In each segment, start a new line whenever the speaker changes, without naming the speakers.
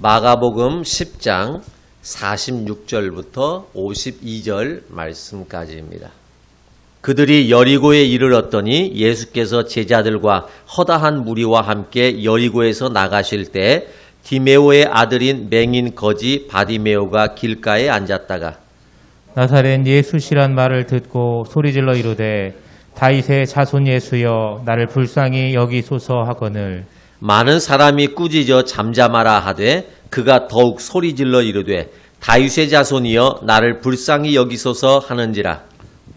마가복음 10장 46절부터 52절 말씀까지입니다. 그들이 여리고에 이르렀더니 예수께서 제자들과 허다한 무리와 함께 여리고에서 나가실 때 디메오의 아들인 맹인 거지 바디메오가 길가에 앉았다가
나사렛 예수시란 말을 듣고 소리질러 이르되 다윗의 자손 예수여 나를 불쌍히 여기소서 하거늘
많은 사람이 꾸짖어 잠잠하라 하되 그가 더욱 소리질러 이르되 다윗의 자손이여 나를 불쌍히 여기소서 하는지라.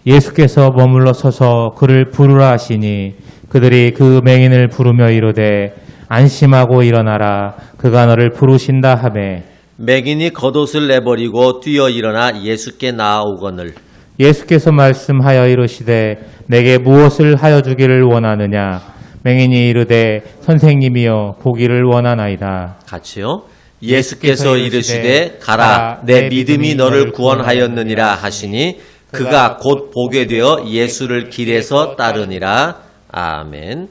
예수께서 머물러 서서 그를 부르라 하시니 그들이 그 맹인을 부르며 이르되 안심하고 일어나라 그가 너를 부르신다 하매
맹인이 겉옷을 내버리고 뛰어 일어나 예수께 나아오거늘
예수께서 말씀하여 이르시되 내게 무엇을 하여 주기를 원하느냐 맹인이 이르되 선생님이여 보기를 원하나이다.
같이요. 예수께서 이르시되 가라 내 믿음이 너를 구원하였느니라 하시니 그가 곧 보게 되어 예수를 길에서 따르니라. 아멘.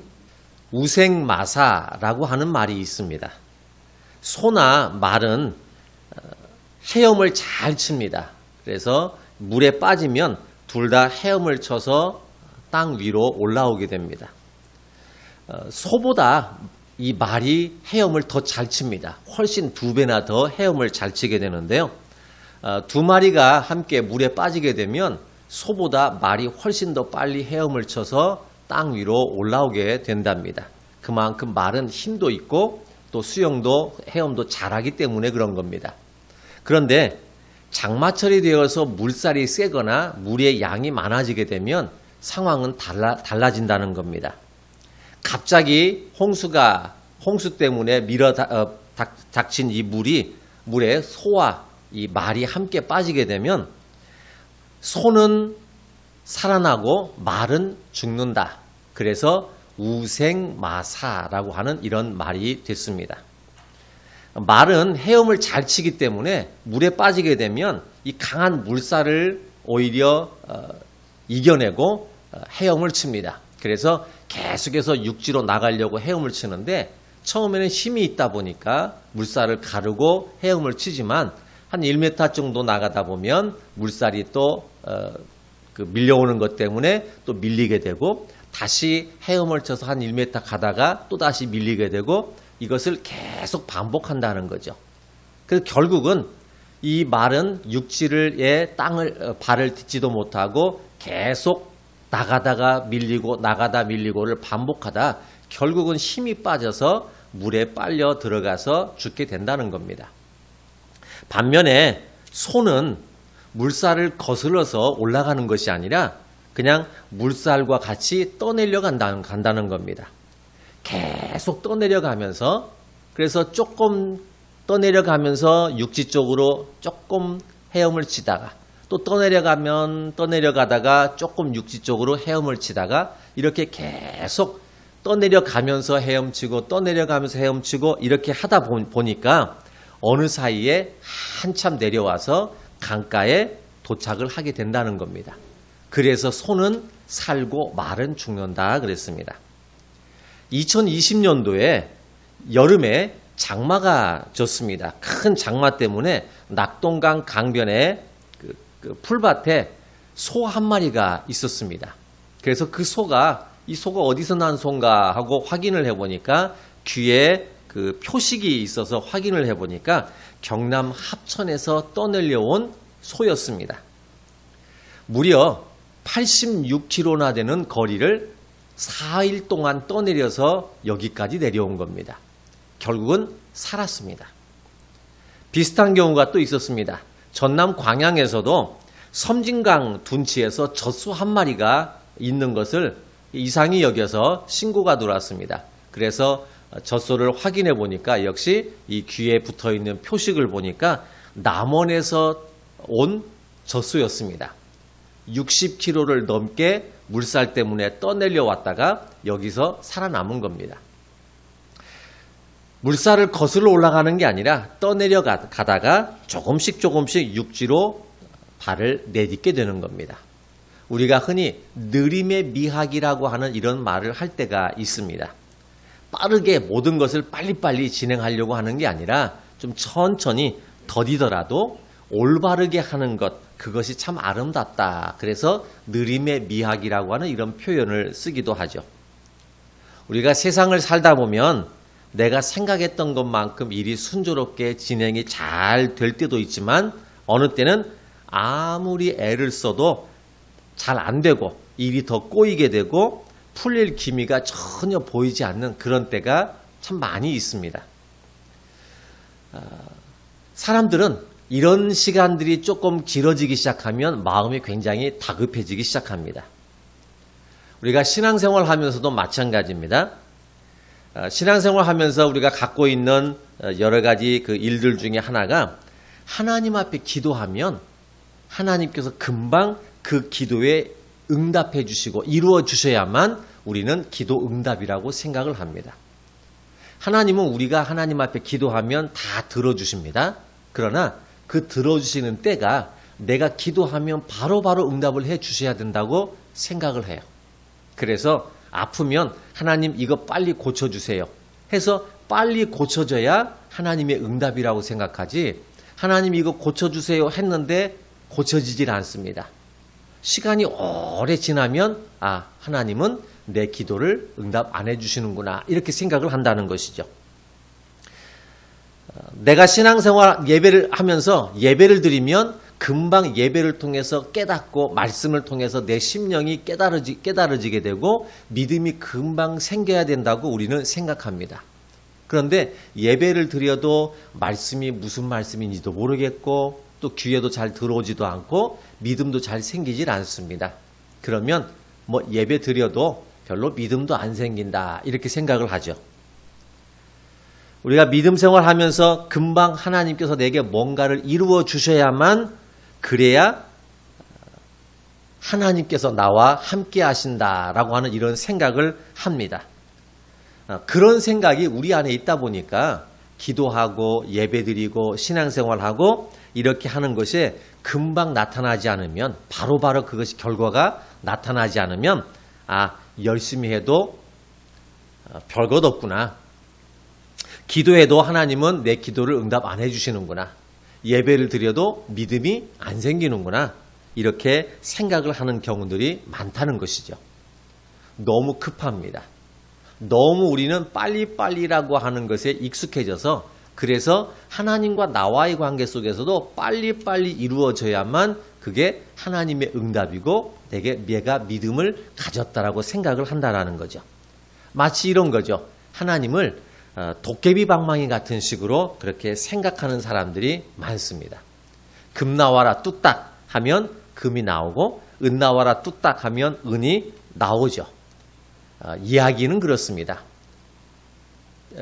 우생마사라고 하는 말이 있습니다. 소나 말은 헤엄을 잘 칩니다. 그래서 물에 빠지면 둘 다 헤엄을 쳐서 땅 위로 올라오게 됩니다. 소보다 이 말이 헤엄을 더 잘 칩니다. 훨씬 2배나 더 헤엄을 잘 치게 되는데요. 두 마리가 함께 물에 빠지게 되면 소보다 말이 훨씬 더 빨리 헤엄을 쳐서 땅 위로 올라오게 된답니다. 그만큼 말은 힘도 있고 또 수영도 헤엄도 잘하기 때문에 그런 겁니다. 그런데 장마철이 되어서 물살이 세거나 물의 양이 많아지게 되면 상황은 달라진다는 겁니다. 갑자기 홍수 때문에 닥친 이 물에 소와 이 말이 함께 빠지게 되면 소는 살아나고 말은 죽는다. 그래서 우생마사라고 하는 이런 말이 됐습니다. 말은 헤엄을 잘 치기 때문에 물에 빠지게 되면 이 강한 물살을 오히려 이겨내고 헤엄을 칩니다. 그래서 계속해서 육지로 나가려고 헤엄을 치는데 처음에는 힘이 있다 보니까 물살을 가르고 헤엄을 치지만 한 1m 정도 나가다 보면 물살이 또 밀려오는 것 때문에 또 밀리게 되고 다시 헤엄을 쳐서 한 1m 가다가 또 다시 밀리게 되고 이것을 계속 반복한다는 거죠. 그래서 결국은 이 말은 육지의 발을 딛지도 못하고 계속 나가다가 밀리고 나가다 밀리고를 반복하다 결국은 힘이 빠져서 물에 빨려 들어가서 죽게 된다는 겁니다. 반면에 소는 물살을 거슬러서 올라가는 것이 아니라 그냥 물살과 같이 떠내려 간다는 겁니다. 계속 떠내려가면서 그래서 조금 떠내려가면서 육지 쪽으로 조금 헤엄을 치다가 또 떠내려가다가 조금 육지 쪽으로 헤엄을 치다가 이렇게 계속 떠내려가면서 헤엄치고 떠내려가면서 헤엄치고 이렇게 하다 보니까 어느 사이에 한참 내려와서 강가에 도착을 하게 된다는 겁니다. 그래서 소는 살고 말은 죽는다 그랬습니다. 2020년도에 여름에 장마가 졌습니다. 큰 장마 때문에 낙동강 강변에 그 풀밭에 소 한 마리가 있었습니다. 그래서 이 소가 어디서 난 소인가 하고 확인을 해보니까 귀에 그 표식이 있어서 확인을 해보니까 경남 합천에서 떠내려온 소였습니다. 무려 86km나 되는 거리를 4일 동안 떠내려서 여기까지 내려온 겁니다. 결국은 살았습니다. 비슷한 경우가 또 있었습니다. 전남 광양에서도 섬진강 둔치에서 젖소 한 마리가 있는 것을 이상히 여겨서 신고가 들어왔습니다. 그래서 젖소를 확인해 보니까 역시 이 귀에 붙어 있는 표식을 보니까 남원에서 온 젖소였습니다. 60km를 넘게 물살 때문에 떠내려왔다가 여기서 살아남은 겁니다. 물살을 거슬러 올라가는 게 아니라 떠내려가다가 조금씩 육지로 발을 내딛게 되는 겁니다. 우리가 흔히 느림의 미학이라고 하는 이런 말을 할 때가 있습니다. 빠르게 모든 것을 빨리빨리 진행하려고 하는 게 아니라 좀 천천히 더디더라도 올바르게 하는 것, 그것이 참 아름답다. 그래서 느림의 미학이라고 하는 이런 표현을 쓰기도 하죠. 우리가 세상을 살다 보면 내가 생각했던 것만큼 일이 순조롭게 진행이 잘 될 때도 있지만 어느 때는 아무리 애를 써도 잘 안 되고 일이 더 꼬이게 되고 풀릴 기미가 전혀 보이지 않는 그런 때가 참 많이 있습니다. 사람들은 이런 시간들이 조금 길어지기 시작하면 마음이 굉장히 다급해지기 시작합니다. 우리가 신앙생활 하면서도 마찬가지입니다. 신앙생활 하면서 우리가 갖고 있는 여러 가지 그 일들 중에 하나가 하나님 앞에 기도하면 하나님께서 금방 그 기도에 응답해 주시고 이루어 주셔야만 우리는 기도 응답이라고 생각을 합니다. 하나님은 우리가 하나님 앞에 기도하면 다 들어주십니다. 그러나 그 들어주시는 때가 내가 기도하면 바로바로 응답을 해 주셔야 된다고 생각을 해요. 그래서 아프면 하나님 이거 빨리 고쳐주세요 해서 빨리 고쳐져야 하나님의 응답이라고 생각하지 하나님 이거 고쳐주세요 했는데 고쳐지질 않습니다. 시간이 오래 지나면 하나님은 내 기도를 응답 안 해주시는구나 이렇게 생각을 한다는 것이죠. 내가 신앙생활 예배를 하면서 예배를 드리면 금방 예배를 통해서 깨닫고 말씀을 통해서 내 심령이 깨달아지게 되고 믿음이 금방 생겨야 된다고 우리는 생각합니다. 그런데 예배를 드려도 말씀이 무슨 말씀인지도 모르겠고 또 귀에도 잘 들어오지도 않고 믿음도 잘 생기질 않습니다. 그러면 예배 드려도 별로 믿음도 안 생긴다 이렇게 생각을 하죠. 우리가 믿음 생활하면서 금방 하나님께서 내게 뭔가를 이루어 주셔야만 그래야 하나님께서 나와 함께 하신다라고 하는 이런 생각을 합니다. 그런 생각이 우리 안에 있다 보니까 기도하고 예배드리고 신앙생활하고 이렇게 하는 것이 금방 나타나지 않으면 바로바로 그것이 결과가 나타나지 않으면 열심히 해도 별것 없구나. 기도해도 하나님은 내 기도를 응답 안 해주시는구나. 예배를 드려도 믿음이 안 생기는구나. 이렇게 생각을 하는 경우들이 많다는 것이죠. 너무 급합니다. 너무 우리는 빨리빨리라고 하는 것에 익숙해져서 그래서 하나님과 나와의 관계 속에서도 빨리빨리 이루어져야만 그게 하나님의 응답이고 내가 믿음을 가졌다라고 생각을 한다라는 거죠. 마치 이런 거죠. 하나님을 도깨비 방망이 같은 식으로 그렇게 생각하는 사람들이 많습니다. 금 나와라 뚝딱 하면 금이 나오고 은 나와라 뚝딱 하면 은이 나오죠. 이야기는 그렇습니다.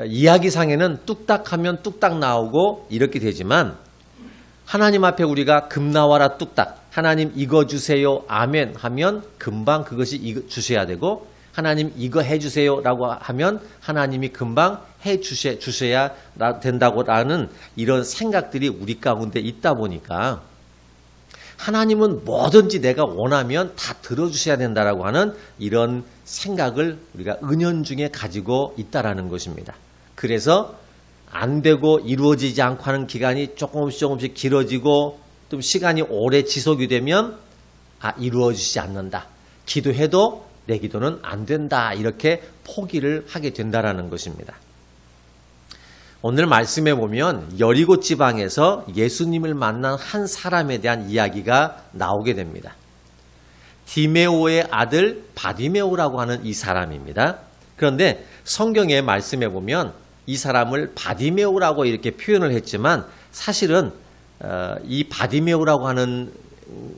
이야기상에는 뚝딱 하면 뚝딱 나오고 이렇게 되지만 하나님 앞에 우리가 금 나와라 뚝딱 하나님 이거 주세요 아멘 하면 금방 그것이 주셔야 되고 하나님 이거 해주세요 라고 하면 하나님이 금방 해주셔야 된다고라는 이런 생각들이 우리 가운데 있다 보니까 하나님은 뭐든지 내가 원하면 다 들어주셔야 된다라고 하는 이런 생각을 우리가 은연중에 가지고 있다라는 것입니다. 그래서 안 되고 이루어지지 않고 하는 기간이 조금씩 길어지고 좀 시간이 오래 지속이 되면 이루어지지 않는다. 기도해도 내 기도는 안 된다. 이렇게 포기를 하게 된다라는 것입니다. 오늘 말씀에 보면 여리고 지방에서 예수님을 만난 한 사람에 대한 이야기가 나오게 됩니다. 디메오의 아들 바디메오라고 하는 이 사람입니다. 그런데 성경의 말씀에 보면 이 사람을 바디메오라고 이렇게 표현을 했지만 사실은 이 바디메오라고 하는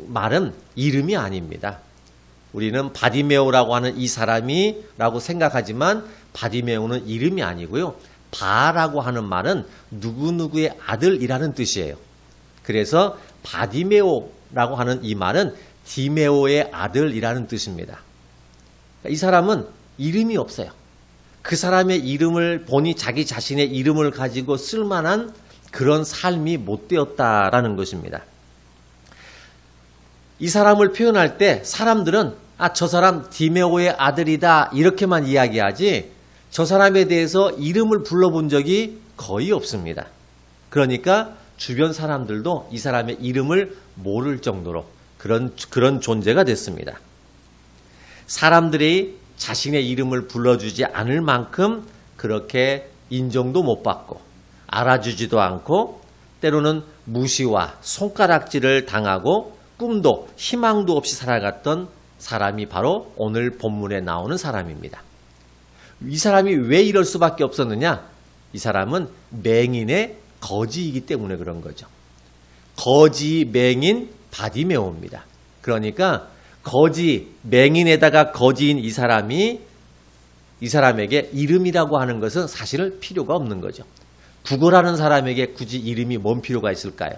말은 이름이 아닙니다. 우리는 바디메오라고 하는 이 사람이라고 생각하지만 바디메오는 이름이 아니고요. 바라고 하는 말은 누구누구의 아들이라는 뜻이에요. 그래서 바디메오라고 하는 이 말은 디메오의 아들이라는 뜻입니다. 이 사람은 이름이 없어요. 그 사람의 이름을 보니 자기 자신의 이름을 가지고 쓸만한 그런 삶이 못 되었다라는 것입니다. 이 사람을 표현할 때 사람들은 저 사람 디메오의 아들이다 이렇게만 이야기하지 저 사람에 대해서 이름을 불러본 적이 거의 없습니다. 그러니까 주변 사람들도 이 사람의 이름을 모를 정도로 그런 존재가 됐습니다. 사람들이 자신의 이름을 불러주지 않을 만큼 그렇게 인정도 못 받고 알아주지도 않고 때로는 무시와 손가락질을 당하고 꿈도 희망도 없이 살아갔던 사람이 바로 오늘 본문에 나오는 사람입니다. 이 사람이 왜 이럴 수밖에 없었느냐? 이 사람은 맹인의 거지이기 때문에 그런 거죠. 거지 맹인 바디메오입니다. 그러니까 거지 맹인에다가 거지인 이 사람에게 이름이라고 하는 것은 사실은 필요가 없는 거죠. 구걸하는 사람에게 굳이 이름이 뭔 필요가 있을까요?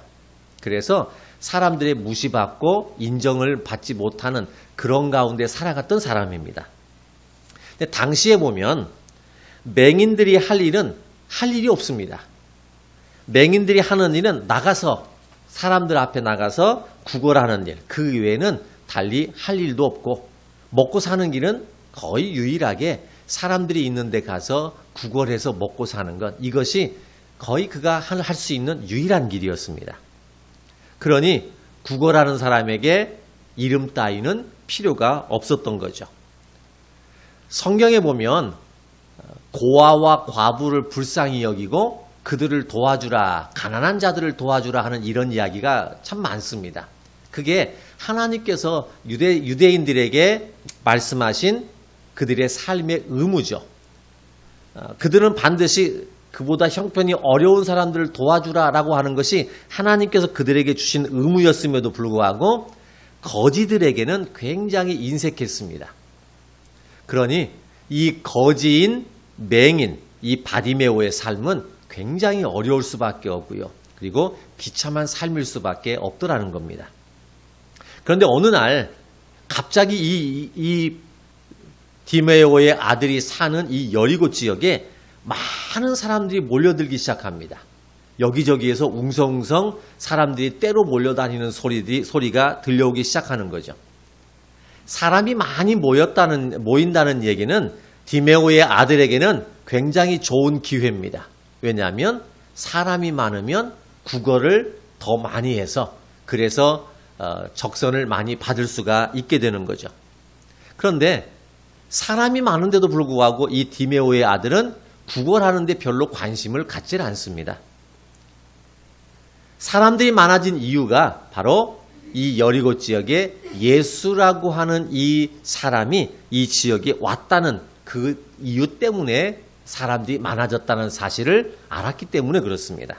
그래서 사람들의 무시받고 인정을 받지 못하는 그런 가운데 살아갔던 사람입니다. 근데 당시에 보면 맹인들이 할 일은 할 일이 없습니다. 맹인들이 하는 일은 사람들 앞에 나가서 구걸하는 일, 그 외에는 달리 할 일도 없고 먹고 사는 길은 거의 유일하게 사람들이 있는 데 가서 구걸해서 먹고 사는 것, 이것이 거의 그가 할 수 있는 유일한 길이었습니다. 그러니 구걸하는 사람에게 이름 따위는 필요가 없었던 거죠. 성경에 보면 고아와 과부를 불쌍히 여기고 그들을 도와주라, 가난한 자들을 도와주라 하는 이런 이야기가 참 많습니다. 그게 하나님께서 유대인들에게 말씀하신 그들의 삶의 의무죠. 그들은 반드시 그보다 형편이 어려운 사람들을 도와주라라고 하는 것이 하나님께서 그들에게 주신 의무였음에도 불구하고 거지들에게는 굉장히 인색했습니다. 그러니 이 거지인 맹인, 이 바디메오의 삶은 굉장히 어려울 수밖에 없고요. 그리고 비참한 삶일 수밖에 없더라는 겁니다. 그런데 어느 날 갑자기 이 디메오의 아들이 사는 이 여리고 지역에 많은 사람들이 몰려들기 시작합니다. 여기저기에서 웅성웅성 사람들이 때로 몰려다니는 소리가 들려오기 시작하는 거죠. 사람이 많이 모인다는 얘기는 디메오의 아들에게는 굉장히 좋은 기회입니다. 왜냐하면 사람이 많으면 국어를 더 많이 해서 그래서 적선을 많이 받을 수가 있게 되는 거죠. 그런데 사람이 많은데도 불구하고 이 디메오의 아들은 구걸하는데 별로 관심을 갖질 않습니다. 사람들이 많아진 이유가 바로 이 여리고 지역에 예수라고 하는 이 사람이 이 지역에 왔다는 그 이유 때문에 사람들이 많아졌다는 사실을 알았기 때문에 그렇습니다.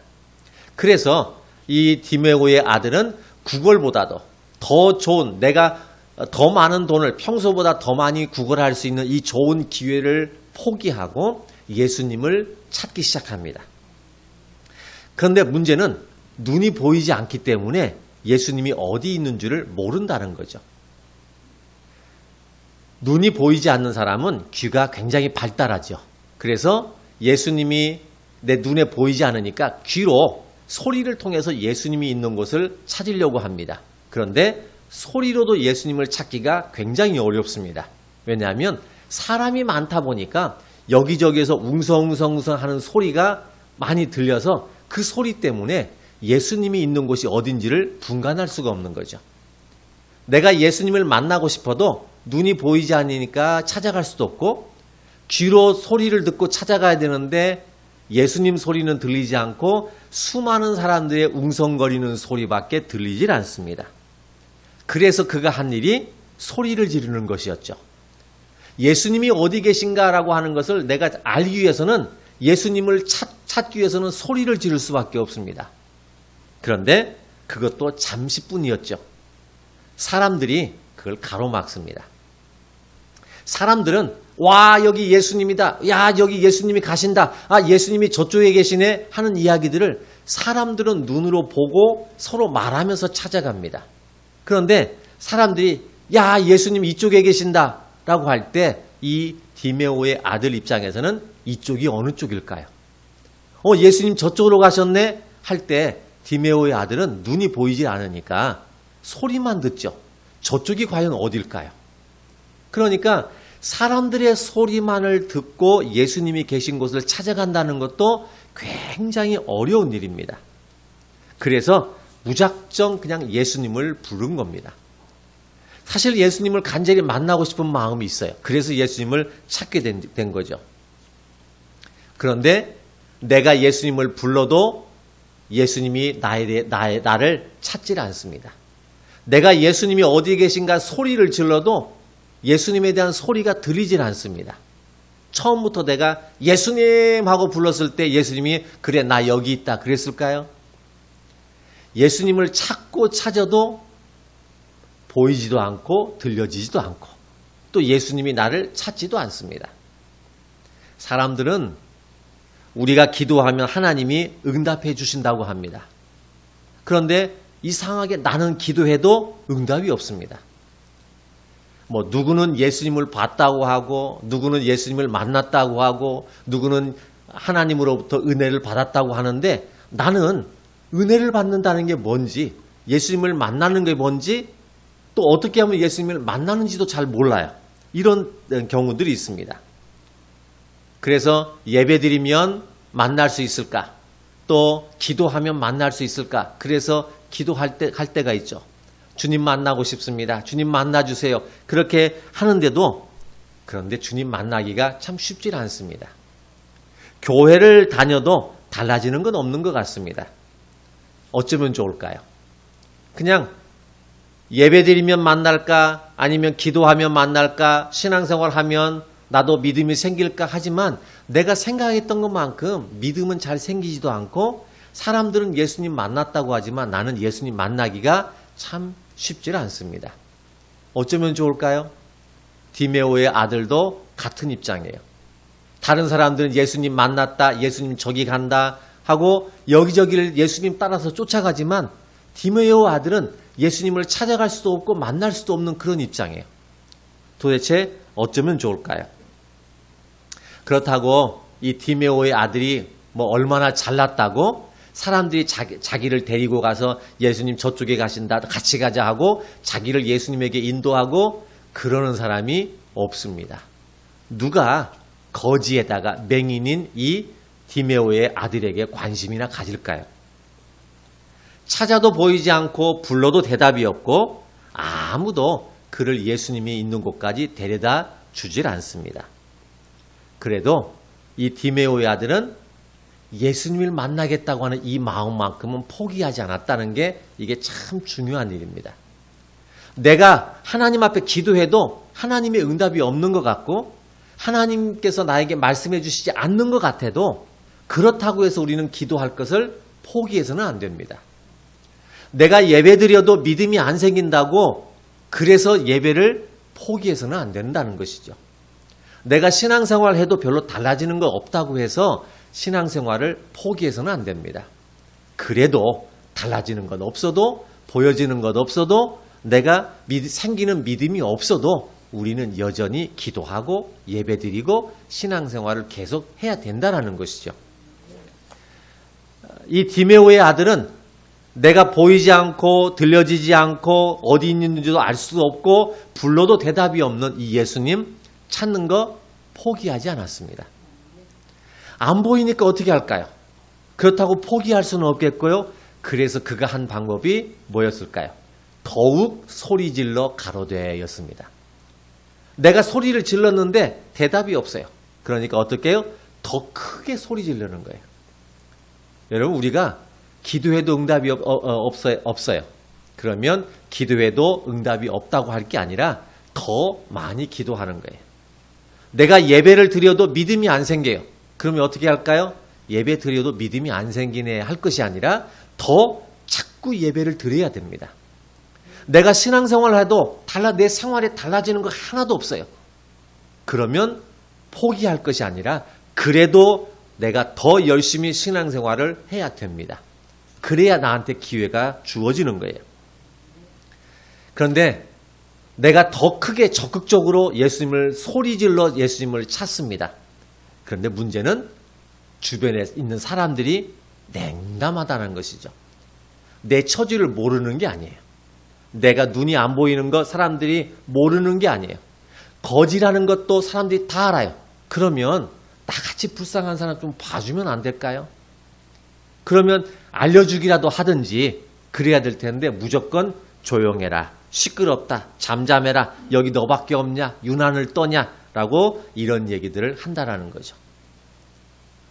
그래서 이 디메오의 아들은 구걸보다도 더 좋은, 내가 더 많은 돈을 평소보다 더 많이 구걸할 수 있는 이 좋은 기회를 포기하고 예수님을 찾기 시작합니다. 그런데 문제는 눈이 보이지 않기 때문에 예수님이 어디 있는 줄을 모른다는 거죠. 눈이 보이지 않는 사람은 귀가 굉장히 발달하죠. 그래서 예수님이 내 눈에 보이지 않으니까 귀로 소리를 통해서 예수님이 있는 곳을 찾으려고 합니다. 그런데 소리로도 예수님을 찾기가 굉장히 어렵습니다. 왜냐하면 사람이 많다 보니까 여기저기에서 웅성웅성 하는 소리가 많이 들려서 그 소리 때문에 예수님이 있는 곳이 어딘지를 분간할 수가 없는 거죠. 내가 예수님을 만나고 싶어도 눈이 보이지 않으니까 찾아갈 수도 없고 귀로 소리를 듣고 찾아가야 되는데 예수님 소리는 들리지 않고 수많은 사람들의 웅성거리는 소리밖에 들리질 않습니다. 그래서 그가 한 일이 소리를 지르는 것이었죠. 예수님이 어디 계신가라고 하는 것을 내가 알기 위해서는 예수님을 찾기 위해서는 소리를 지를 수밖에 없습니다. 그런데 그것도 잠시뿐이었죠. 사람들이 그걸 가로막습니다. 사람들은 와, 여기 예수님이다. 야, 여기 예수님이 가신다. 아, 예수님이 저쪽에 계시네 하는 이야기들을 사람들은 눈으로 보고 서로 말하면서 찾아갑니다. 그런데 사람들이 야, 예수님 이쪽에 계신다 라고 할 때 이 디메오의 아들 입장에서는 이쪽이 어느 쪽일까요? 예수님 저쪽으로 가셨네 할 때 디메오의 아들은 눈이 보이지 않으니까 소리만 듣죠. 저쪽이 과연 어딜까요? 그러니까 사람들의 소리만을 듣고 예수님이 계신 곳을 찾아간다는 것도 굉장히 어려운 일입니다. 그래서 무작정 그냥 예수님을 부른 겁니다. 사실 예수님을 간절히 만나고 싶은 마음이 있어요. 그래서 예수님을 찾게 된 거죠. 그런데 내가 예수님을 불러도 예수님이 나를 찾질 않습니다. 내가 예수님이 어디에 계신가 소리를 질러도 예수님에 대한 소리가 들리질 않습니다. 처음부터 내가 예수님 하고 불렀을 때 예수님이 그래 나 여기 있다 그랬을까요? 예수님을 찾고 찾아도 보이지도 않고 들려지지도 않고 또 예수님이 나를 찾지도 않습니다. 사람들은 우리가 기도하면 하나님이 응답해 주신다고 합니다. 그런데 이상하게 나는 기도해도 응답이 없습니다. 누구는 예수님을 봤다고 하고 누구는 예수님을 만났다고 하고 누구는 하나님으로부터 은혜를 받았다고 하는데 나는 은혜를 받는다는 게 뭔지 예수님을 만나는 게 뭔지 또 어떻게 하면 예수님을 만나는지도 잘 몰라요. 이런 경우들이 있습니다. 그래서 예배드리면 만날 수 있을까? 또 기도하면 만날 수 있을까? 그래서 기도할 때가 있죠. 주님 만나고 싶습니다. 주님 만나주세요. 그렇게 하는데도 그런데 주님 만나기가 참 쉽지 않습니다. 교회를 다녀도 달라지는 건 없는 것 같습니다. 어쩌면 좋을까요? 그냥 예배드리면 만날까? 아니면 기도하면 만날까? 신앙생활하면 나도 믿음이 생길까? 하지만 내가 생각했던 것만큼 믿음은 잘 생기지도 않고 사람들은 예수님 만났다고 하지만 나는 예수님 만나기가 참 쉽지 않습니다. 어쩌면 좋을까요? 디메오의 아들도 같은 입장이에요. 다른 사람들은 예수님 만났다, 예수님 저기 간다 하고 여기저기를 예수님 따라서 쫓아가지만 디메오 아들은 예수님을 찾아갈 수도 없고 만날 수도 없는 그런 입장이에요. 도대체 어쩌면 좋을까요? 그렇다고 이 디메오의 아들이 얼마나 잘났다고 사람들이 자기를 데리고 가서 예수님 저쪽에 가신다 같이 가자 하고 자기를 예수님에게 인도하고 그러는 사람이 없습니다. 누가 거지에다가 맹인인 이 디메오의 아들에게 관심이나 가질까요? 찾아도 보이지 않고 불러도 대답이 없고 아무도 그를 예수님이 있는 곳까지 데려다 주질 않습니다. 그래도 이 디메오의 아들은 예수님을 만나겠다고 하는 이 마음만큼은 포기하지 않았다는 게 이게 참 중요한 일입니다. 내가 하나님 앞에 기도해도 하나님의 응답이 없는 것 같고 하나님께서 나에게 말씀해 주시지 않는 것 같아도 그렇다고 해서 우리는 기도할 것을 포기해서는 안 됩니다. 내가 예배드려도 믿음이 안 생긴다고 그래서 예배를 포기해서는 안 된다는 것이죠. 내가 신앙생활 해도 별로 달라지는 거 없다고 해서 신앙생활을 포기해서는 안 됩니다. 그래도 달라지는 것 없어도 보여지는 것 없어도 내가 생기는 믿음이 없어도 우리는 여전히 기도하고 예배드리고 신앙생활을 계속 해야 된다는 것이죠. 이 디메오의 아들은 내가 보이지 않고 들려지지 않고 어디 있는지도 알 수 없고 불러도 대답이 없는 이 예수님 찾는 거 포기하지 않았습니다. 안 보이니까 어떻게 할까요? 그렇다고 포기할 수는 없겠고요. 그래서 그가 한 방법이 뭐였을까요? 더욱 소리질러 가로되였습니다. 내가 소리를 질렀는데 대답이 없어요. 그러니까 어떻게 해요? 더 크게 소리 지르는 거예요. 여러분 우리가 기도해도 응답이 없어요. 그러면 기도해도 응답이 없다고 할 게 아니라 더 많이 기도하는 거예요. 내가 예배를 드려도 믿음이 안 생겨요. 그러면 어떻게 할까요? 예배 드려도 믿음이 안 생기네 할 것이 아니라 더 자꾸 예배를 드려야 됩니다. 내가 신앙생활을 해도 내 생활에 달라지는 거 하나도 없어요. 그러면 포기할 것이 아니라 그래도 내가 더 열심히 신앙생활을 해야 됩니다. 그래야 나한테 기회가 주어지는 거예요. 그런데 내가 더 크게 적극적으로 예수님을 소리질러 예수님을 찾습니다. 그런데 문제는 주변에 있는 사람들이 냉담하다는 것이죠. 내 처지를 모르는 게 아니에요. 내가 눈이 안 보이는 것 사람들이 모르는 게 아니에요. 거지라는 것도 사람들이 다 알아요. 그러면 나같이 불쌍한 사람 좀 봐주면 안 될까요? 그러면 알려주기라도 하든지 그래야 될 텐데 무조건 조용해라, 시끄럽다, 잠잠해라, 여기 너밖에 없냐, 유난을 떠냐 라고 이런 얘기들을 한다라는 거죠.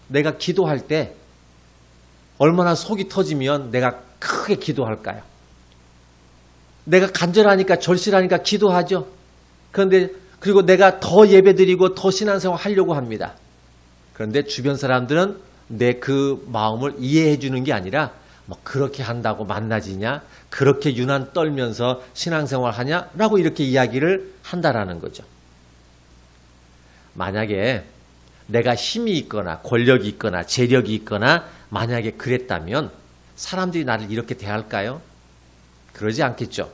내가 기도할 때 얼마나 속이 터지면 내가 크게 기도할까요? 내가 간절하니까 절실하니까 기도하죠. 그런데 그리고 내가 더 예배드리고 더 신앙생활 하려고 합니다. 그런데 주변 사람들은 내 그 마음을 이해해 주는 게 아니라 뭐 그렇게 한다고 만나지냐? 그렇게 유난 떨면서 신앙생활 하냐? 라고 이렇게 이야기를 한다라는 거죠. 만약에 내가 힘이 있거나 권력이 있거나 재력이 있거나 만약에 그랬다면 사람들이 나를 이렇게 대할까요? 그러지 않겠죠.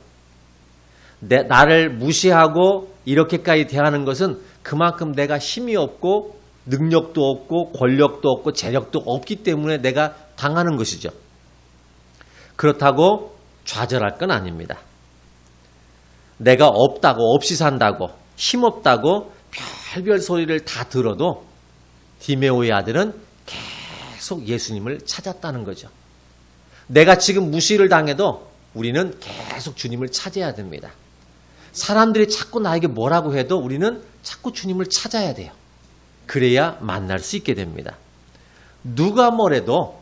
나를 무시하고 이렇게까지 대하는 것은 그만큼 내가 힘이 없고 능력도 없고 권력도 없고 재력도 없기 때문에 내가 당하는 것이죠. 그렇다고 좌절할 건 아닙니다. 내가 없다고, 없이 산다고, 힘없다고 별별 소리를 다 들어도 디메오의 아들은 계속 예수님을 찾았다는 거죠. 내가 지금 무시를 당해도 우리는 계속 주님을 찾아야 됩니다. 사람들이 자꾸 나에게 뭐라고 해도 우리는 자꾸 주님을 찾아야 돼요. 그래야 만날 수 있게 됩니다. 누가 뭐래도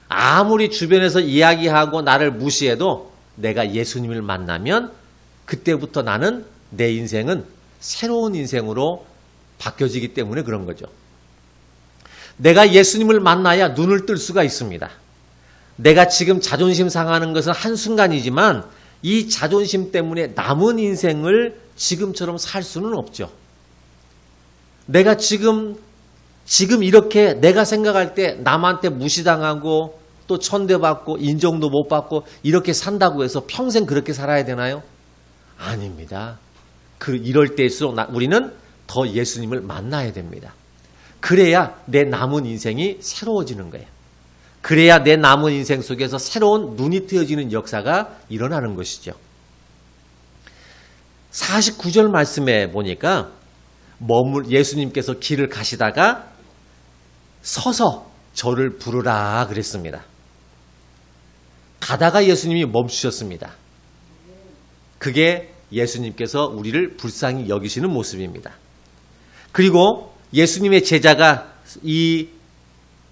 아무리 주변에서 이야기하고 나를 무시해도 내가 예수님을 만나면 그때부터 나는 내 인생은 새로운 인생으로 바뀌어지기 때문에 그런 거죠. 내가 예수님을 만나야 눈을 뜰 수가 있습니다. 내가 지금 자존심 상하는 것은 한순간이지만 이 자존심 때문에 남은 인생을 지금처럼 살 수는 없죠. 내가 지금 이렇게 내가 생각할 때 남한테 무시당하고 또 천대받고 인정도 못 받고 이렇게 산다고 해서 평생 그렇게 살아야 되나요? 아닙니다. 이럴 때일수록 우리는 더 예수님을 만나야 됩니다. 그래야 내 남은 인생이 새로워지는 거예요. 그래야 내 남은 인생 속에서 새로운 눈이 트여지는 역사가 일어나는 것이죠. 49절 말씀에 보니까 예수님께서 길을 가시다가 서서 저를 부르라 그랬습니다. 가다가 예수님이 멈추셨습니다. 그게 예수님께서 우리를 불쌍히 여기시는 모습입니다. 그리고 예수님의 제자가 이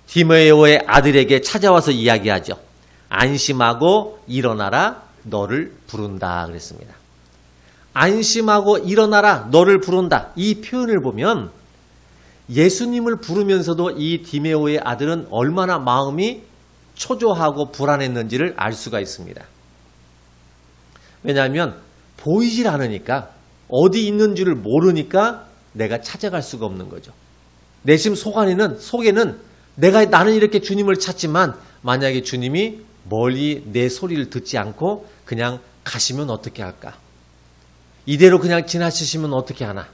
디메오의 아들에게 찾아와서 이야기하죠. 안심하고 일어나라, 너를 부른다 그랬습니다. 안심하고 일어나라, 너를 부른다. 이 표현을 보면 예수님을 부르면서도 이 디메오의 아들은 얼마나 마음이 초조하고 불안했는지를 알 수가 있습니다. 왜냐하면 보이질 않으니까, 어디 있는 줄을 모르니까 내가 찾아갈 수가 없는 거죠. 내심 속에는 나는 이렇게 주님을 찾지만 만약에 주님이 멀리 내 소리를 듣지 않고 그냥 가시면 어떻게 할까? 이대로 그냥 지나치시면 어떻게 하나?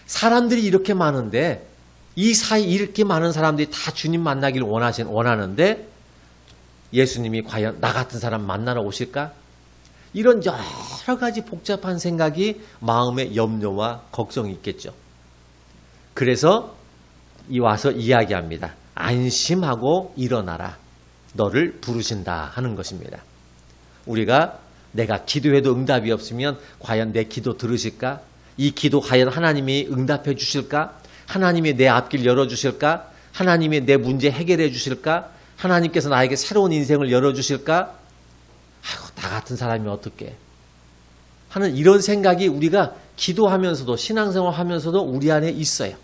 사람들이 이렇게 많은데 이 사이 이렇게 많은 사람들이 다 주님 만나기를 원하는데 예수님이 과연 나 같은 사람 만나러 오실까? 이런 여러 가지 복잡한 생각이 마음의 염려와 걱정이 있겠죠. 그래서 와서 이야기합니다. 안심하고 일어나라. 너를 부르신다 하는 것입니다. 우리가 내가 기도해도 응답이 없으면 과연 내 기도 들으실까? 이 기도 과연 하나님이 응답해 주실까? 하나님이 내 앞길 열어주실까? 하나님이 내 문제 해결해 주실까? 하나님께서 나에게 새로운 인생을 열어주실까? 아이고, 나 같은 사람이 어떻게 하는 이런 생각이 우리가 기도하면서도 신앙생활 하면서도 우리 안에 있어요.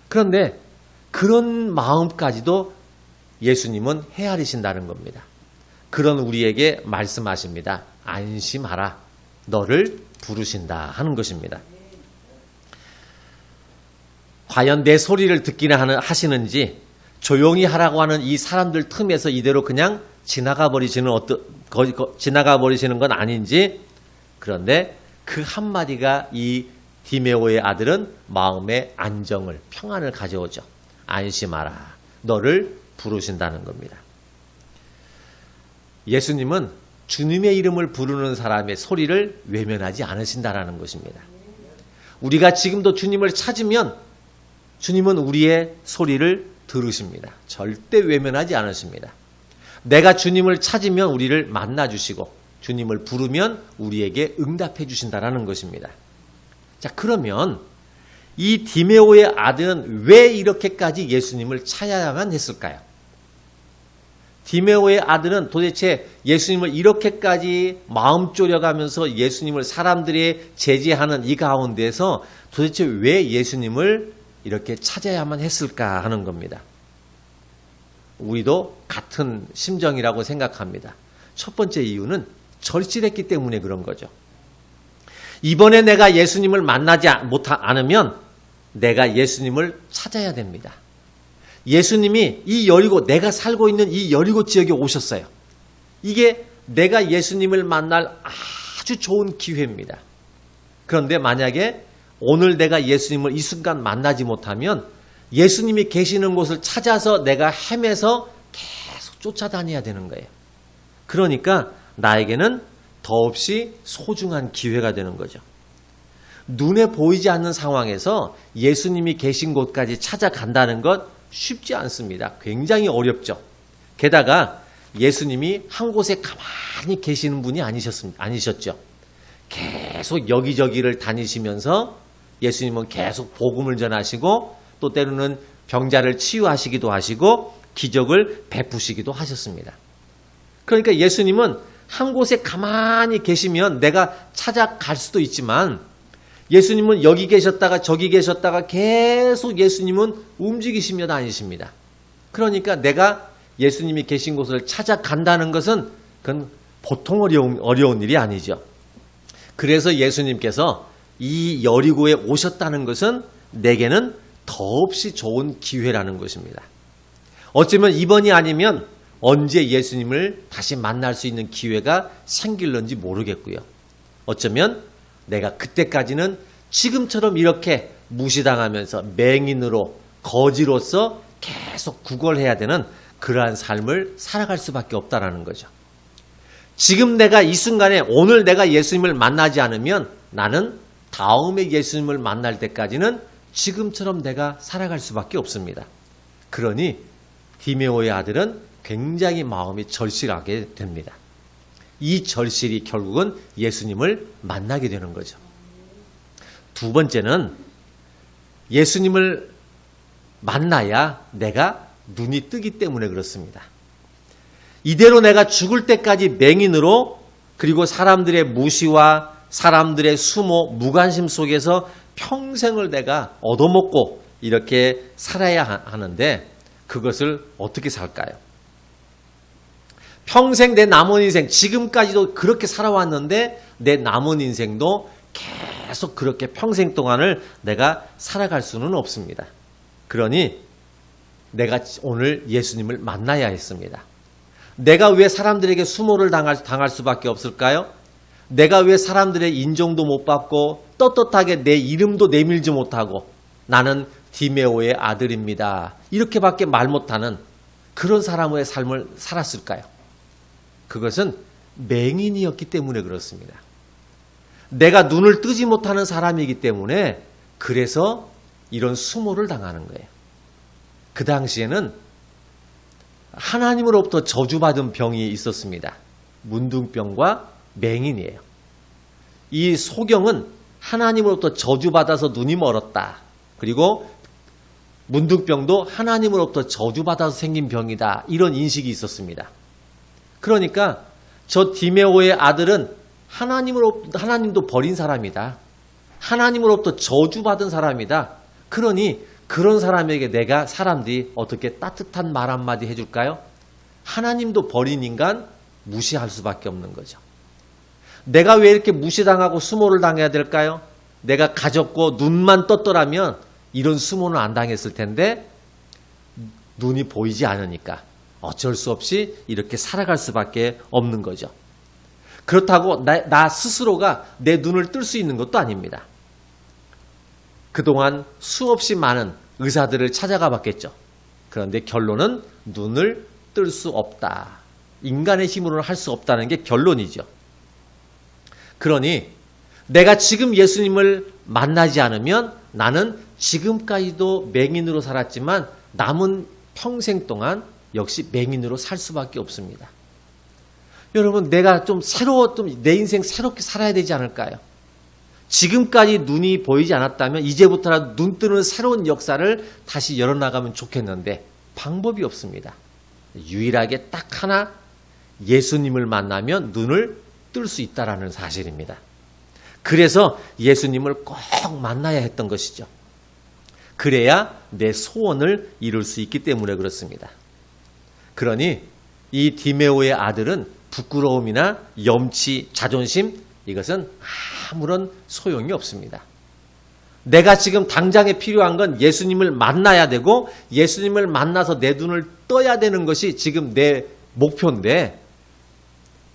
그런데 그런 마음까지도 예수님은 헤아리신다는 겁니다. 그런 우리에게 말씀하십니다. 안심하라. 너를 부르신다 하는 것입니다. 과연 내 소리를 듣기나 하시는지 조용히 하라고 하는 이 사람들 틈에서 이대로 그냥 지나가 버리시는 건 아닌지. 그런데 그 한마디가 이 디메오의 아들은 마음의 안정을, 평안을 가져오죠. 안심하라. 너를 부르신다는 겁니다. 예수님은 주님의 이름을 부르는 사람의 소리를 외면하지 않으신다라는 것입니다. 우리가 지금도 주님을 찾으면 주님은 우리의 소리를 들으십니다. 절대 외면하지 않으십니다. 내가 주님을 찾으면 우리를 만나주시고 주님을 부르면 우리에게 응답해 주신다라는 것입니다. 자, 그러면 이 디메오의 아들은 왜 이렇게까지 예수님을 찾아야만 했을까요? 디메오의 아들은 도대체 예수님을 이렇게까지 마음 졸여가면서 예수님을 사람들이 제지하는 이 가운데서 도대체 왜 예수님을 이렇게 찾아야만 했을까 하는 겁니다. 우리도 같은 심정이라고 생각합니다. 첫 번째 이유는 절실했기 때문에 그런 거죠. 이번에 내가 예수님을 만나지 않으면 내가 예수님을 찾아야 됩니다. 예수님이 이 여리고, 내가 살고 있는 이 여리고 지역에 오셨어요. 이게 내가 예수님을 만날 아주 좋은 기회입니다. 그런데 만약에 오늘 내가 예수님을 이 순간 만나지 못하면 예수님이 계시는 곳을 찾아서 내가 헤매서 계속 쫓아다녀야 되는 거예요. 그러니까 나에게는 더없이 소중한 기회가 되는 거죠. 눈에 보이지 않는 상황에서 예수님이 계신 곳까지 찾아간다는 것 쉽지 않습니다. 굉장히 어렵죠. 게다가 예수님이 한 곳에 가만히 계시는 분이 아니셨죠. 계속 여기저기를 다니시면서 예수님은 계속 복음을 전하시고 또 때로는 병자를 치유하시기도 하시고 기적을 베푸시기도 하셨습니다. 그러니까 예수님은 한 곳에 가만히 계시면 내가 찾아갈 수도 있지만 예수님은 여기 계셨다가 저기 계셨다가 계속 예수님은 움직이시며 다니십니다. 그러니까 내가 예수님이 계신 곳을 찾아간다는 것은 그건 보통 어려운 일이 아니죠. 그래서 예수님께서 이 여리고에 오셨다는 것은 내게는 더없이 좋은 기회라는 것입니다. 어쩌면 이번이 아니면 언제 예수님을 다시 만날 수 있는 기회가 생길런지 모르겠고요. 어쩌면 내가 그때까지는 지금처럼 이렇게 무시당하면서 맹인으로 거지로서 계속 구걸해야 되는 그러한 삶을 살아갈 수밖에 없다라는 거죠. 지금 내가 이 순간에 오늘 내가 예수님을 만나지 않으면 나는 다음에 예수님을 만날 때까지는 지금처럼 내가 살아갈 수밖에 없습니다. 그러니 디메오의 아들은 굉장히 마음이 절실하게 됩니다. 이 절실이 결국은 예수님을 만나게 되는 거죠. 두 번째는 예수님을 만나야 내가 눈이 뜨기 때문에 그렇습니다. 이대로 내가 죽을 때까지 맹인으로 그리고 사람들의 무시와 사람들의 수모, 무관심 속에서 평생을 내가 얻어먹고 이렇게 살아야 하는데 그것을 어떻게 살까요? 평생 내 남은 인생, 지금까지도 그렇게 살아왔는데 내 남은 인생도 계속 그렇게 평생 동안을 내가 살아갈 수는 없습니다. 그러니 내가 오늘 예수님을 만나야 했습니다. 내가 왜 사람들에게 수모를 당할 수밖에 없을까요? 내가 왜 사람들의 인정도 못 받고 떳떳하게 내 이름도 내밀지 못하고 나는 디메오의 아들입니다. 이렇게밖에 말 못하는 그런 사람의 삶을 살았을까요? 그것은 맹인이었기 때문에 그렇습니다. 내가 눈을 뜨지 못하는 사람이기 때문에 그래서 이런 수모를 당하는 거예요. 그 당시에는 하나님으로부터 저주받은 병이 있었습니다. 문둥병과 맹인이에요. 이 소경은 하나님으로부터 저주받아서 눈이 멀었다. 그리고 문둥병도 하나님으로부터 저주받아서 생긴 병이다. 이런 인식이 있었습니다. 그러니까 저 디메오의 아들은 하나님도 버린 사람이다. 하나님으로부터 저주받은 사람이다. 그러니 그런 사람에게 내가 사람들이 어떻게 따뜻한 말 한마디 해줄까요? 하나님도 버린 인간 무시할 수밖에 없는 거죠. 내가 왜 이렇게 무시당하고 수모를 당해야 될까요? 내가 가졌고 눈만 떴더라면 이런 수모는 안 당했을 텐데 눈이 보이지 않으니까 어쩔 수 없이 이렇게 살아갈 수밖에 없는 거죠. 그렇다고 나 스스로가 내 눈을 뜰 수 있는 것도 아닙니다. 그동안 수없이 많은 의사들을 찾아가 봤겠죠. 그런데 결론은 눈을 뜰 수 없다. 인간의 힘으로는 할 수 없다는 게 결론이죠. 그러니 내가 지금 예수님을 만나지 않으면 나는 지금까지도 맹인으로 살았지만 남은 평생 동안 역시 맹인으로 살 수밖에 없습니다. 여러분, 내가 좀 내 인생 새롭게 살아야 되지 않을까요? 지금까지 눈이 보이지 않았다면 이제부터라도 눈 뜨는 새로운 역사를 다시 열어나가면 좋겠는데 방법이 없습니다. 유일하게 딱 하나, 예수님을 만나면 눈을 뜰 수 있다는 사실입니다. 그래서 예수님을 꼭 만나야 했던 것이죠. 그래야 내 소원을 이룰 수 있기 때문에 그렇습니다. 그러니 이 디메오의 아들은 부끄러움이나 염치, 자존심, 이것은 아무런 소용이 없습니다. 내가 지금 당장에 필요한 건 예수님을 만나야 되고 예수님을 만나서 내 눈을 떠야 되는 것이 지금 내 목표인데,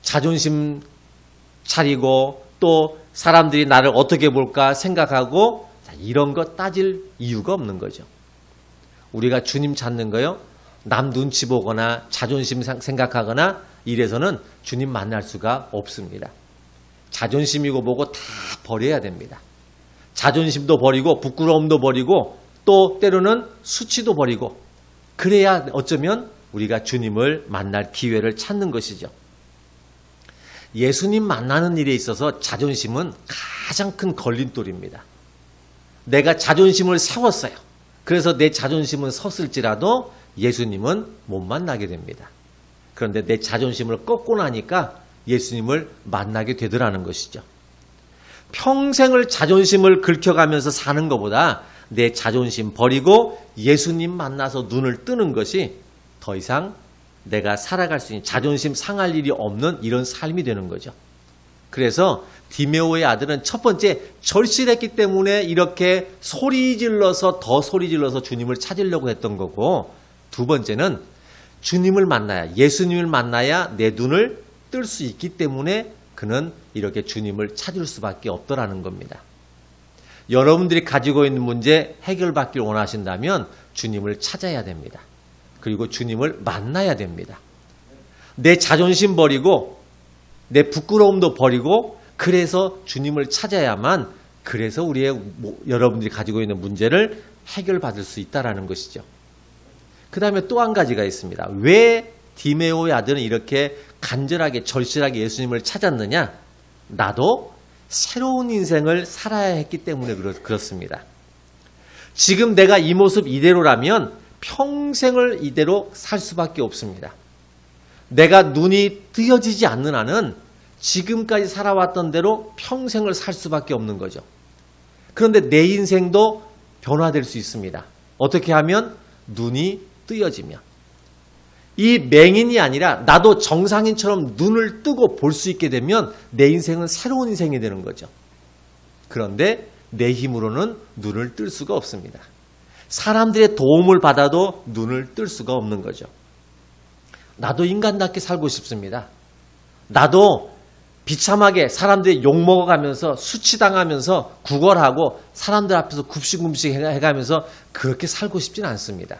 자존심 차리고 또 사람들이 나를 어떻게 볼까 생각하고 이런 거 따질 이유가 없는 거죠. 우리가 주님 찾는 거요, 남 눈치 보거나 자존심 생각하거나 이래서는 주님 만날 수가 없습니다. 자존심이고 뭐고 다 버려야 됩니다. 자존심도 버리고 부끄러움도 버리고 또 때로는 수치도 버리고, 그래야 어쩌면 우리가 주님을 만날 기회를 찾는 것이죠. 예수님 만나는 일에 있어서 자존심은 가장 큰 걸림돌입니다. 내가 자존심을 세웠어요. 그래서 내 자존심은 섰을지라도 예수님은 못 만나게 됩니다. 그런데 내 자존심을 꺾고 나니까 예수님을 만나게 되더라는 것이죠. 평생을 자존심을 긁혀가면서 사는 것보다 내 자존심 버리고 예수님 만나서 눈을 뜨는 것이 더 이상 내가 살아갈 수 있는, 자존심 상할 일이 없는 이런 삶이 되는 거죠. 그래서 디메오의 아들은 첫 번째 절실했기 때문에 이렇게 소리 질러서 주님을 찾으려고 했던 거고, 두 번째는 주님을 만나야, 예수님을 만나야 내 눈을 뜰 수 있기 때문에 그는 이렇게 주님을 찾을 수밖에 없더라는 겁니다. 여러분들이 가지고 있는 문제 해결받기를 원하신다면 주님을 찾아야 됩니다. 그리고 주님을 만나야 됩니다. 내 자존심 버리고 내 부끄러움도 버리고, 그래서 주님을 찾아야만, 그래서 여러분들이 가지고 있는 문제를 해결받을 수 있다는 것이죠. 그 다음에 또 한 가지가 있습니다. 왜 디메오의 아들은 이렇게 간절하게 절실하게 예수님을 찾았느냐? 나도 새로운 인생을 살아야 했기 때문에 그렇습니다. 지금 내가 이 모습 이대로라면 평생을 이대로 살 수밖에 없습니다. 내가 눈이 뜨여지지 않는 한은 지금까지 살아왔던 대로 평생을 살 수밖에 없는 거죠. 그런데 내 인생도 변화될 수 있습니다. 어떻게 하면? 눈이 뜨여지면. 이 맹인이 아니라 나도 정상인처럼 눈을 뜨고 볼 수 있게 되면 내 인생은 새로운 인생이 되는 거죠. 그런데 내 힘으로는 눈을 뜰 수가 없습니다. 사람들의 도움을 받아도 눈을 뜰 수가 없는 거죠. 나도 인간답게 살고 싶습니다. 나도 비참하게 사람들이 욕먹어가면서 수치당하면서 구걸하고 사람들 앞에서 굽신굽신 해가면서 그렇게 살고 싶지는 않습니다.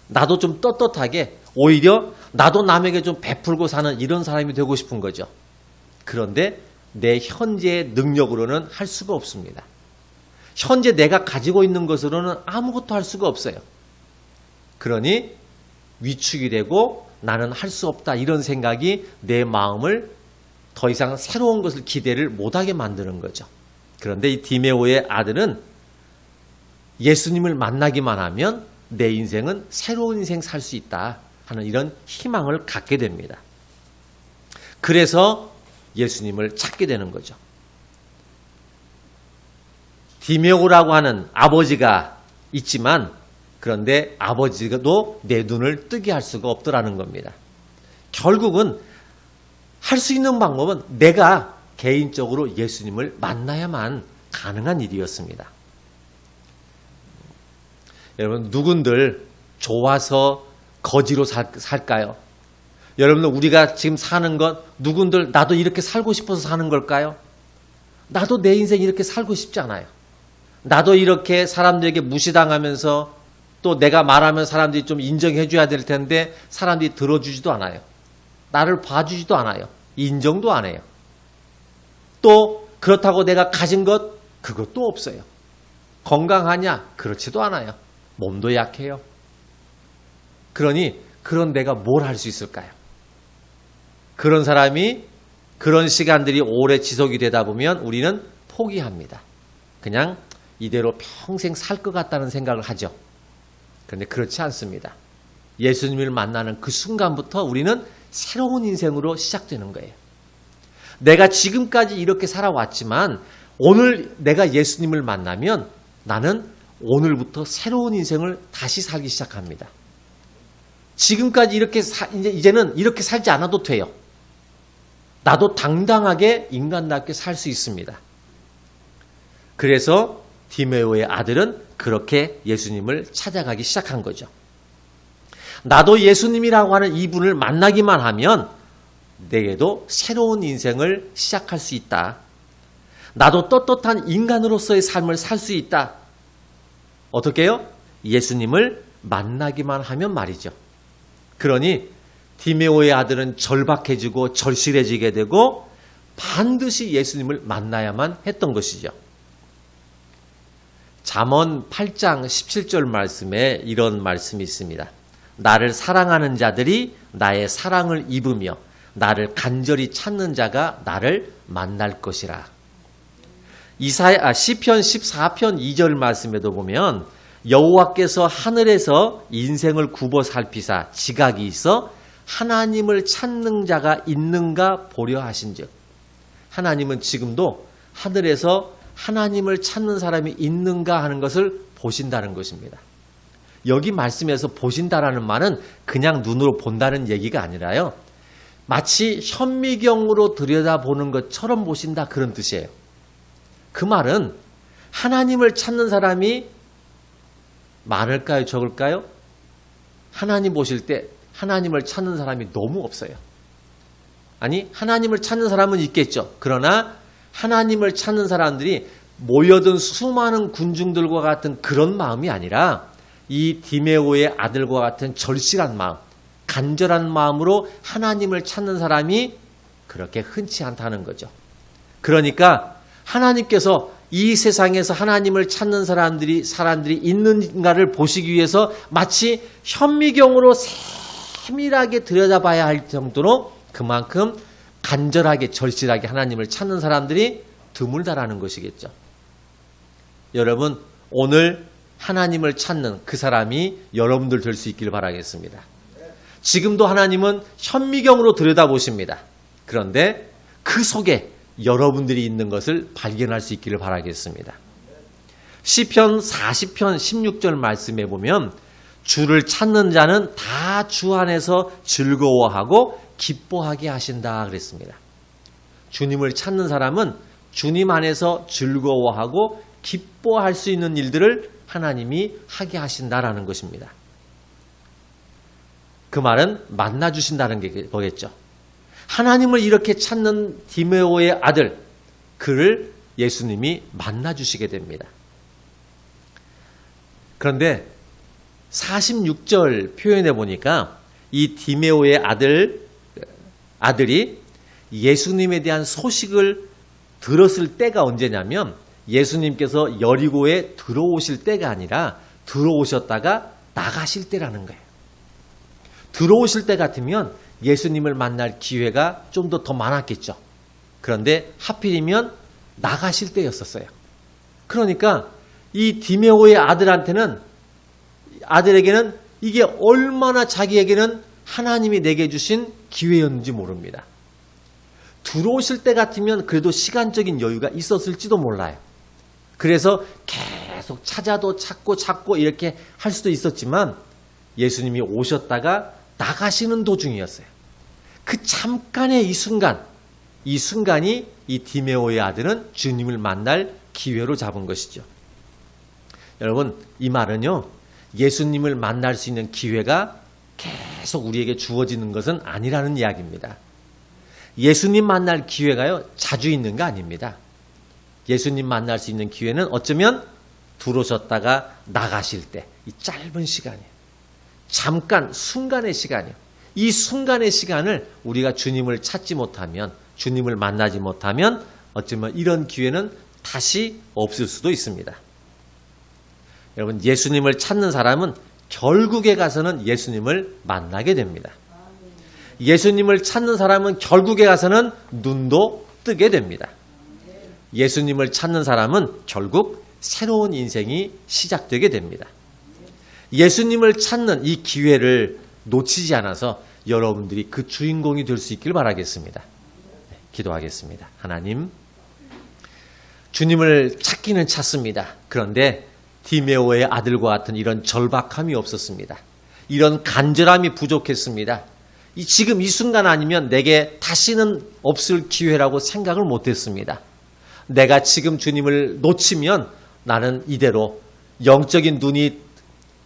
나도 좀 떳떳하게, 오히려 나도 남에게 좀 베풀고 사는 이런 사람이 되고 싶은 거죠. 그런데 내 현재의 능력으로는 할 수가 없습니다. 현재 내가 가지고 있는 것으로는 아무것도 할 수가 없어요. 그러니 위축이 되고 나는 할 수 없다, 이런 생각이 내 마음을 더 이상 새로운 것을 기대를 못하게 만드는 거죠. 그런데 이 디메오의 아들은 예수님을 만나기만 하면 내 인생은 새로운 인생 살 수 있다 하는 이런 희망을 갖게 됩니다. 그래서 예수님을 찾게 되는 거죠. 디메오라고 하는 아버지가 있지만, 그런데 아버지도 내 눈을 뜨게 할 수가 없더라는 겁니다. 결국은 할 수 있는 방법은 내가 개인적으로 예수님을 만나야만 가능한 일이었습니다. 여러분, 누군들 좋아서 거지로 살까요? 여러분들, 우리가 지금 사는 것, 누군들 나도 이렇게 살고 싶어서 사는 걸까요? 나도 내 인생 이렇게 살고 싶지 않아요. 나도 이렇게 사람들에게 무시당하면서 또 내가 말하면 사람들이 좀 인정해 줘야 될 텐데 사람들이 들어주지도 않아요. 나를 봐주지도 않아요. 인정도 안 해요. 또 그렇다고 내가 가진 것, 그것도 없어요. 건강하냐? 그렇지도 않아요. 몸도 약해요. 그러니 그런 내가 뭘 할 수 있을까요? 그런 사람이 그런 시간들이 오래 지속이 되다 보면 우리는 포기합니다. 그냥 이대로 평생 살 것 같다는 생각을 하죠. 그런데 그렇지 않습니다. 예수님을 만나는 그 순간부터 우리는 새로운 인생으로 시작되는 거예요. 내가 지금까지 이렇게 살아왔지만 오늘 내가 예수님을 만나면 나는 오늘부터 새로운 인생을 다시 살기 시작합니다. 지금까지 이제는 이렇게 살지 않아도 돼요. 나도 당당하게 인간답게 살 수 있습니다. 그래서 디메오의 아들은 그렇게 예수님을 찾아가기 시작한 거죠. 나도 예수님이라고 하는 이분을 만나기만 하면 내게도 새로운 인생을 시작할 수 있다. 나도 떳떳한 인간으로서의 삶을 살 수 있다. 어떻게 해요? 예수님을 만나기만 하면 말이죠. 그러니 디메오의 아들은 절박해지고 절실해지게 되고 반드시 예수님을 만나야만 했던 것이죠. 잠언 8장 17절 말씀에 이런 말씀이 있습니다. 나를 사랑하는 자들이 나의 사랑을 입으며 나를 간절히 찾는 자가 나를 만날 것이라. 시편 14편 2절 말씀에도 보면 여호와께서 하늘에서 인생을 굽어 살피사 지각이 있어 하나님을 찾는 자가 있는가 보려 하신즉. 하나님은 지금도 하늘에서 하나님을 찾는 사람이 있는가 하는 것을 보신다는 것입니다. 여기 말씀에서 보신다라는 말은 그냥 눈으로 본다는 얘기가 아니라요. 마치 현미경으로 들여다보는 것처럼 보신다 그런 뜻이에요. 그 말은 하나님을 찾는 사람이 많을까요? 적을까요? 하나님 보실 때 하나님을 찾는 사람이 너무 없어요. 아니, 하나님을 찾는 사람은 있겠죠. 그러나 하나님을 찾는 사람들이 모여든 수많은 군중들과 같은 그런 마음이 아니라 이 디메오의 아들과 같은 절실한 마음, 간절한 마음으로 하나님을 찾는 사람이 그렇게 흔치 않다는 거죠. 그러니까 하나님께서 이 세상에서 하나님을 찾는 사람들이 있는가를 보시기 위해서 마치 현미경으로 세밀하게 들여다봐야 할 정도로 그만큼 간절하게 절실하게 하나님을 찾는 사람들이 드물다라는 것이겠죠. 여러분, 오늘 하나님을 찾는 그 사람이 여러분들 될 수 있기를 바라겠습니다. 지금도 하나님은 현미경으로 들여다보십니다. 그런데 그 속에 여러분들이 있는 것을 발견할 수 있기를 바라겠습니다. 시편 40편 16절 말씀에 보면 주를 찾는 자는 다 주 안에서 즐거워하고 기뻐하게 하신다 그랬습니다. 주님을 찾는 사람은 주님 안에서 즐거워하고 기뻐할 수 있는 일들을 하나님이 하게 하신다라는 것입니다. 그 말은 만나주신다는 게 뭐겠죠. 하나님을 이렇게 찾는 디메오의 아들, 그를 예수님이 만나주시게 됩니다. 그런데 46절 표현해 보니까 이 디메오의 아들이 예수님에 대한 소식을 들었을 때가 언제냐면 예수님께서 여리고에 들어오실 때가 아니라 들어오셨다가 나가실 때라는 거예요. 들어오실 때 같으면 예수님을 만날 기회가 좀 더 많았겠죠. 그런데 하필이면 나가실 때였었어요. 그러니까 이 디메오의 아들에게는 이게 얼마나 자기에게는 하나님이 내게 주신 기회였는지 모릅니다. 들어오실 때 같으면 그래도 시간적인 여유가 있었을지도 몰라요. 그래서 계속 찾아도 찾고 이렇게 할 수도 있었지만 예수님이 오셨다가 나가시는 도중이었어요. 그 잠깐의 이 순간이 이 디메오의 아들은 주님을 만날 기회로 잡은 것이죠. 여러분, 이 말은요, 예수님을 만날 수 있는 기회가 계속 우리에게 주어지는 것은 아니라는 이야기입니다. 예수님 만날 기회가요, 자주 있는 거 아닙니다. 예수님 만날 수 있는 기회는 어쩌면 들어오셨다가 나가실 때, 이 짧은 시간이에요. 잠깐, 순간의 시간이에요. 이 순간의 시간을 우리가 주님을 찾지 못하면, 주님을 만나지 못하면 어쩌면 이런 기회는 다시 없을 수도 있습니다. 여러분, 예수님을 찾는 사람은 결국에 가서는 예수님을 만나게 됩니다. 예수님을 찾는 사람은 결국에 가서는 눈도 뜨게 됩니다. 예수님을 찾는 사람은 결국 새로운 인생이 시작되게 됩니다. 예수님을 찾는 이 기회를 놓치지 않아서 여러분들이 그 주인공이 될 수 있길 바라겠습니다. 네, 기도하겠습니다. 하나님, 주님을 찾기는 찾습니다. 그런데 디메오의 아들과 같은 이런 절박함이 없었습니다. 이런 간절함이 부족했습니다. 지금 이 순간 아니면 내게 다시는 없을 기회라고 생각을 못했습니다. 내가 지금 주님을 놓치면 나는 이대로 영적인 눈이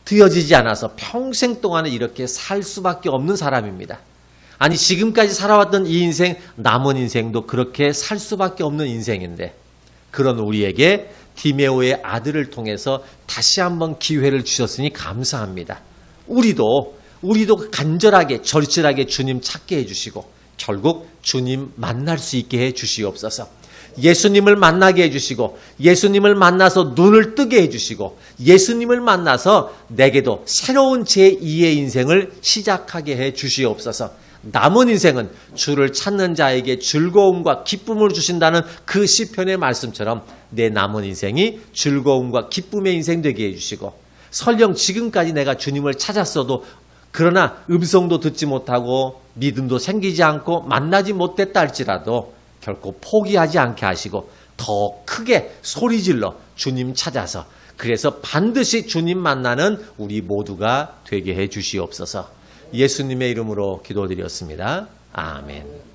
뜨여지지 않아서 평생 동안에 이렇게 살 수밖에 없는 사람입니다. 아니, 지금까지 살아왔던 이 인생, 남은 인생도 그렇게 살 수밖에 없는 인생인데, 그런 우리에게 디메오의 아들을 통해서 다시 한번 기회를 주셨으니 감사합니다. 우리도 간절하게 절실하게 주님 찾게 해주시고 결국 주님 만날 수 있게 해주시옵소서. 예수님을 만나게 해주시고 예수님을 만나서 눈을 뜨게 해주시고 예수님을 만나서 내게도 새로운 제2의 인생을 시작하게 해주시옵소서. 남은 인생은 주를 찾는 자에게 즐거움과 기쁨을 주신다는 그 시편의 말씀처럼 내 남은 인생이 즐거움과 기쁨의 인생 되게 해주시고, 설령 지금까지 내가 주님을 찾았어도 그러나 음성도 듣지 못하고 믿음도 생기지 않고 만나지 못했다 할지라도 결코 포기하지 않게 하시고 더 크게 소리질러 주님 찾아서, 그래서 반드시 주님 만나는 우리 모두가 되게 해 주시옵소서. 예수님의 이름으로 기도드렸습니다. 아멘.